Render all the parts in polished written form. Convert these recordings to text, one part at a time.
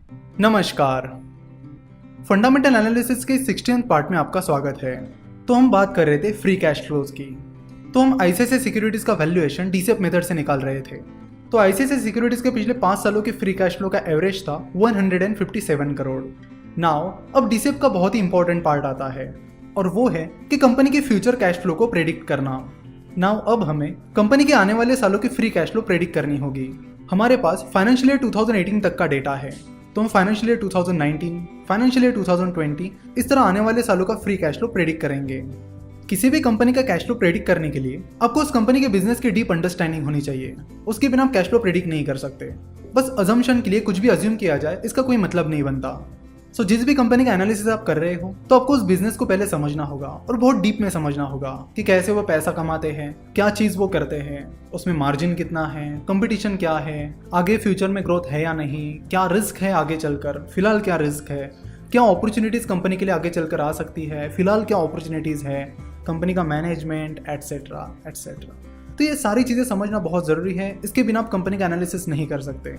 नमस्कार। Fundamental analysis के 16th part में आपका स्वागत है। तो हम बात कर रहे थे फ्री कैश फ्लोज की। तो हम आईसीआईसीआई सिक्योरिटीज का वैल्यूएशन डीसीएफ मेथड से निकाल रहे थे। तो आईसीआईसीआई सिक्योरिटीज के पिछले 5 सालों के फ्री कैश फ्लो का एवरेज था 157 करोड़। नाउ अब डीसीएफ का बहुत ही इंपॉर्टेंट पार्ट आता है और वो है कि कंपनी के फ्यूचर कैश फ्लो को प्रेडिक्ट करना। नाउ अब हमें कंपनी के आने वाले सालों की फ्री कैश फ्लो प्रेडिक्ट करनी होगी। हमारे पास फाइनेंशियल ईयर 2018 तक का डेटा है, तो हम फाइनेंशियल ईयर 2019, फाइनेंशियल ईयर 2020 इस तरह आने वाले सालों का फ्री कैश फ्लो प्रेडिक्ट करेंगे। किसी भी कंपनी का कैश फ्लो प्रेडिक्ट करने के लिए आपको उस कंपनी के बिजनेस की डीप अंडरस्टैंडिंग होनी चाहिए। उसके बिना आप कैश फ्लो प्रेडिक्ट नहीं कर सकते। बस अजम्पशन के लिए कुछ भी अज्यूम किया जाए इसका कोई मतलब नहीं बनता। सो जिस भी कंपनी का एनालिसिस आप कर रहे हो तो आपको उस बिजनेस को पहले समझना होगा और बहुत डीप में समझना होगा कि कैसे वो पैसा कमाते हैं, क्या चीज़ वो करते हैं, उसमें मार्जिन कितना है, कंपटीशन क्या है, आगे फ्यूचर में ग्रोथ है या नहीं, क्या रिस्क है आगे चलकर, फिलहाल क्या रिस्क है, क्या अपॉर्चुनिटीज़ कंपनी के लिए आगे चलकर आ सकती है, फिलहाल क्या अपॉर्चुनिटीज़ है, कंपनी का मैनेजमेंट एटसेट्रा एटसेट्रा। तो ये सारी चीज़ें समझना बहुत ज़रूरी है। इसके बिना आप कंपनी का एनालिसिस नहीं कर सकते।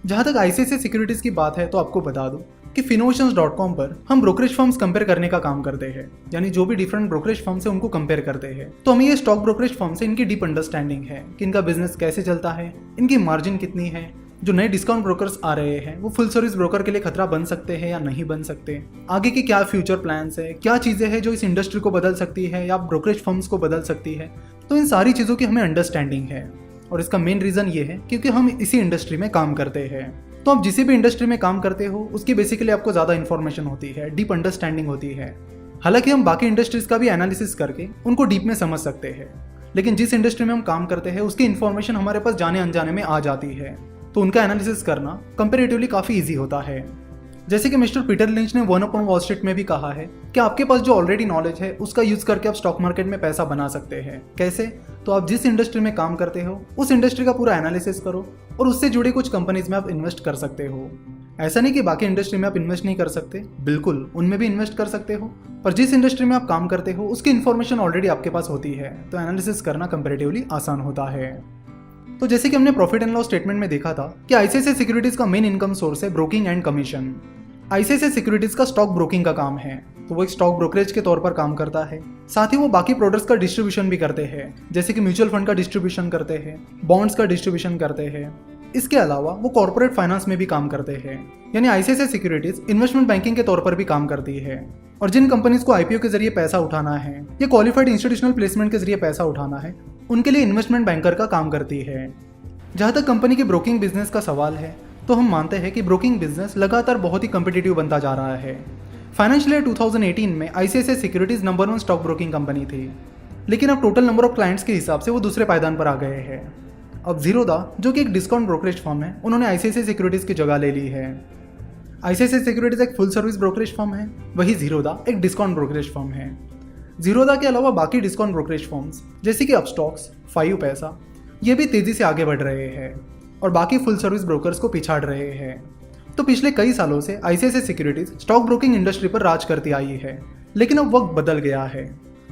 जहाँ तक आईसीआईसीआई सिक्योरिटीज़ की बात है तो आपको बता दूं कि Finnoceans.com पर हम ब्रोकरेज फर्म्स कंपेयर करने का काम करते हैं, यानी जो भी डिफरेंट ब्रोकरेज फर्म्स है उनको कंपेयर करते हैं। तो हमें ये स्टॉक ब्रोकरेज फर्म से इनकी डीप अंडरस्टैंडिंग है कि इनका बिजनेस कैसे चलता है, इनकी मार्जिन कितनी है, जो नए डिस्काउंट ब्रोकर्स आ रहे हैं वो फुल सर्विस ब्रोकर के लिए खतरा बन सकते हैं या नहीं बन सकते, आगे की क्या फ्यूचर प्लान्स है, क्या चीज़ें हैं जो इस इंडस्ट्री को बदल सकती है या ब्रोकरेज फर्म्स को बदल सकती है। तो इन सारी चीज़ों की हमें अंडरस्टैंडिंग है और इसका मेन रीज़न ये है क्योंकि हम इसी इंडस्ट्री में काम करते हैं। तो आप जिस भी इंडस्ट्री में काम करते हो उसकी बेसिकली आपको ज़्यादा इन्फॉर्मेशन होती है, डीप अंडरस्टैंडिंग होती है। हालांकि हम बाकी इंडस्ट्रीज का भी एनालिसिस करके उनको डीप में समझ सकते हैं, लेकिन जिस इंडस्ट्री में हम काम करते हैं उसकी इन्फॉर्मेशन हमारे पास जाने अनजाने में आ जाती है, तो उनका एनालिसिस करना कंपेरेटिवली काफ़ी ईजी होता है। जैसे कि मिस्टर पीटर लिंच ने वन अपॉन वॉल स्ट्रीट में भी कहा है कि आपके पास जो ऑलरेडी नॉलेज है उसका यूज करके आप स्टॉक मार्केट में पैसा बना सकते हैं। कैसे? तो आप जिस इंडस्ट्री में काम करते हो उस इंडस्ट्री का पूरा एनालिसिस करो और उससे जुड़े कुछ कंपनीज में आप इन्वेस्ट कर सकते हो। ऐसा नहीं कि बाकी इंडस्ट्री में आप इन्वेस्ट नहीं कर सकते, बिल्कुल उनमें भी इन्वेस्ट कर सकते हो, पर जिस इंडस्ट्री में आप काम करते हो उसकी इन्फॉर्मेशन ऑलरेडी आपके पास होती है, तो एनालिसिस करना कंपेरेटिवली आसान होता है। तो जैसे कि हमने प्रॉफिट एंड लॉस स्टेटमेंट में देखा था कि आईसीआईसीआई सिक्योरिटीज का मेन इनकम सोर्स है broking and commission. ICICI securities का स्टॉक ब्रोकिंग का काम है, तो वो एक स्टॉक ब्रोकरेज के तौर पर काम करता है। साथ ही वो बाकी प्रोडक्ट्स का डिस्ट्रीब्यूशन भी करते हैं, जैसे कि म्यूचुअल फंड का डिस्ट्रीब्यूशन करते हैं, बॉन्ड्स का डिस्ट्रीब्यूशन करते हैं। इसके अलावा वो कॉर्पोरेट फाइनेंस में भी काम करते हैं, यानी आईसीआईसीआई सिक्योरिटीज इन्वेस्टमेंट बैंकिंग के तौर पर भी काम करती है। और जिन कंपनीज को आईपीओ के जरिए पैसा उठाना है या क्वालिफाइड इंस्टीट्यूशनल प्लेसमेंट के जरिए पैसा उठाना है, उनके लिए इन्वेस्टमेंट बैंकर का काम करती है। जहाँ तक कंपनी के ब्रोकिंग बिजनेस का सवाल है तो हम मानते हैं कि ब्रोकिंग बिजनेस लगातार बहुत ही कम्पिटिटिव बनता जा रहा है। फाइनेंशियल ईयर 2018 में ICICI securities number 1 stock broking company थी, लेकिन अब टोटल नंबर ऑफ क्लाइंट्स के हिसाब से वो दूसरे पायदान पर आ गए हैं। अब जीरोदा जो कि एक डिस्काउंट ब्रोकरेज फर्म है, उन्होंने आईसीआईसीआई सिक्योरिटीज की जगह ले ली है। आईसीआईसीआई सिक्योरिटीज एक फुल सर्विस ब्रोकरेज फर्म है, वही जीरोदा एक डिस्काउंट ब्रोकरेज फर्म है। जीरोदा के अलावा बाकी डिस्काउंट ब्रोकरेज फर्म्स जैसे कि अपस्टॉक्स, 5 पैसा, ये भी तेजी से आगे बढ़ रहे हैं और बाकी फुल सर्विस ब्रोकर्स को पिछाड़ रहे हैं। तो पिछले कई सालों से ICICI securities stock broking industry पर राज करती आई है, लेकिन अब वक्त बदल गया है।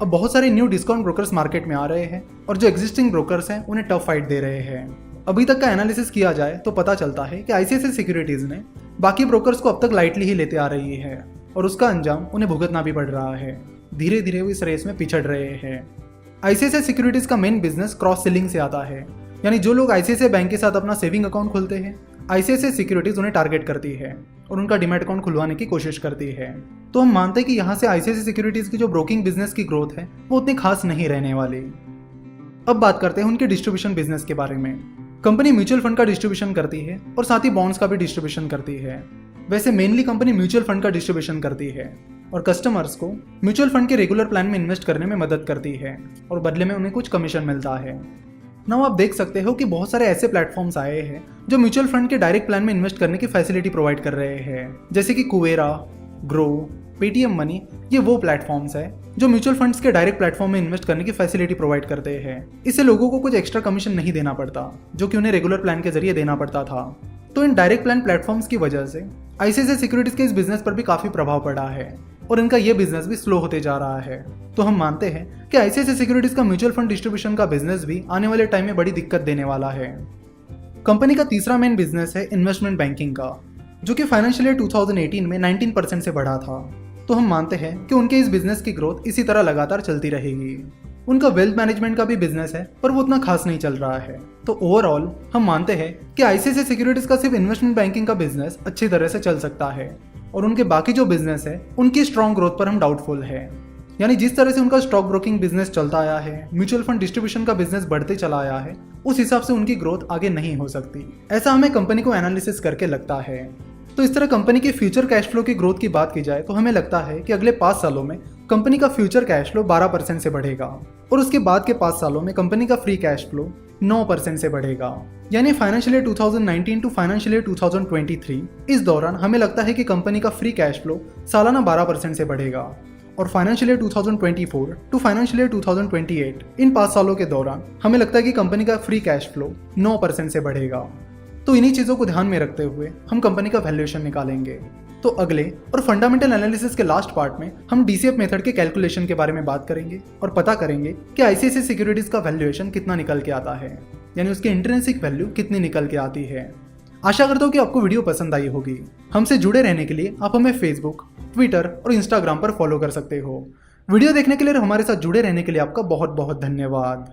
अब बहुत सारे न्यू डिस्काउंट ब्रोकर्स मार्केट में आ रहे हैं और जो एग्जिस्टिंग ब्रोकर्स हैं उन्हें टफ फाइट दे रहे हैं। अभी तक का एनालिसिस किया जाए तो पता चलता है कि आईसीआईसीआई सिक्योरिटीज ने बाकी ब्रोकर्स को अब तक लाइटली ही लेते आ रही है और उसका अंजाम उन्हें भुगतना भी पड़ रहा है। धीरे धीरे वो इस रेस में पिछड़ रहे हैं। आईसीआईसीआई सिक्योरिटीज का मेन बिजनेस क्रॉस सेलिंग से आता है, यानी जो लोग आईसीआईसीआई बैंक के साथ अपना सेविंग अकाउंट खोलते हैं, आईसीआईसीआई सिक्योरिटीज उन्हें टारगेट करती है और उनका डीमैट अकाउंट खुलवाने की कोशिश करती है। तो हम मानते हैं कि यहाँ से आईसीआईसीआई सिक्योरिटीज की जो ब्रोकिंग बिजनेस की ग्रोथ है वो उतनी खास नहीं रहने वाली। अब बात करते हैं उनके डिस्ट्रीब्यूशन बिजनेस के बारे में। कंपनी म्यूचुअल फंड का डिस्ट्रीब्यूशन करती है और साथ ही बॉन्ड्स का भी डिस्ट्रीब्यूशन करती है। वैसे मेनली कंपनी म्यूचुअल फंड का डिस्ट्रीब्यूशन करती है और कस्टमर्स को म्यूचुअल फंड के रेगुलर प्लान में इन्वेस्ट करने में मदद करती है और बदले में उन्हें कुछ कमीशन मिलता है। नाउ आप देख सकते हो कि बहुत सारे ऐसे प्लेटफॉर्म्स आए हैं जो म्यूचुअल फंड के डायरेक्ट प्लान में इन्वेस्ट करने की फैसिलिटी प्रोवाइड कर रहे हैं, जैसे कि कुवेरा, ग्रो, पेटीएम मनी। ये वो प्लेटफॉर्म्स है जो म्यूचुअल फंड्स के डायरेक्ट प्लेटफॉर्म में इन्वेस्ट करने की फैसिलिटी प्रोवाइड करते हैं। इससे लोगों को कुछ एक्स्ट्रा कमीशन नहीं देना पड़ता, जो कि उन्हें रेगुलर प्लान के जरिए देना पड़ता था। तो इन डायरेक्ट प्लान प्लेटफॉर्म्स की वजह से आईसीआईसीआई सिक्योरिटीज के इस बिजनेस पर भी काफी प्रभाव पड़ा है और इनका ये बिजनेस भी स्लो होते जा रहा है। तो हम मानते हैं कि आईसीआईसीआई सिक्योरिटीज का म्यूचुअल फंड डिस्ट्रीब्यूशन का बिजनेस भी आने वाले टाइम में बड़ी दिक्कत देने वाला है। कंपनी का तीसरा मेन बिजनेस है इन्वेस्टमेंट बैंकिंग का। जो कि फाइनेंशियल ईयर 2018 में 19% से बढ़ा था। तो हम मानते हैं कि उनके इस बिजनेस की ग्रोथ इसी तरह लगातार चलती रहेगी। उनका वेल्थ मैनेजमेंट का भी बिजनेस है, पर वो उतना खास नहीं चल रहा है। तो ओवरऑल हम मानते हैं कि आईसीआईसीआई सिक्योरिटीज का सिर्फ इन्वेस्टमेंट बैंकिंग का बिजनेस अच्छी तरह से चल सकता है, और उनके बाकी जो बिजनेस है उनकी स्ट्रॉन्ग ग्रोथ पर हम डाउटफुल है। यानी जिस तरह से उनका स्टॉक ब्रोकिंग बिजनेस चलता आया है, म्यूचुअल फंड डिस्ट्रीब्यूशन का बिजनेस बढ़ते चला आया है, उस हिसाब से उनकी ग्रोथ आगे नहीं हो सकती, ऐसा हमें कंपनी को एनालिसिस करके लगता है। तो इस तरह कंपनी के फ्यूचर कैश फ्लो की ग्रोथ की बात की जाए तो हमें लगता है कि अगले 5 सालों में कंपनी का फ्यूचर कैश फ्लो 12% से बढ़ेगा, और उसके बाद के 5 सालों में कंपनी का फ्री कैश फ्लो 9% से बढ़ेगा। यानी financial year 2019 to financial year 2023 इस दौरान हमें लगता है कि कंपनी का फ्री कैश फ्लो सालाना 12% से बढ़ेगा, और financial year 2024 to financial year 2028 इन 5 सालों के दौरान हमें लगता है कि कंपनी का फ्री कैश फ्लो 9% से बढ़ेगा। तो इन्हीं चीज़ों को ध्यान में रखते हुए हम कंपनी का वैल्यूएशन निकालेंगे। तो अगले और फंडामेंटल एनालिसिस के लास्ट पार्ट में हम डीसीएफ मेथड के कैलकुलेशन के बारे में बात करेंगे और पता करेंगे कि आईसीआईसीआई सिक्योरिटीज का वैल्यूएशन कितना निकल के आता है, यानी उसकी इंट्रिंसिक वैल्यू कितनी निकल के आती है। आशा करता हूँ कि आपको वीडियो पसंद आई होगी। हमसे जुड़े रहने के लिए आप हमें फेसबुक, ट्विटर और इंस्टाग्राम पर फॉलो कर सकते हो। वीडियो देखने के लिए और हमारे साथ जुड़े रहने के लिए आपका बहुत बहुत धन्यवाद।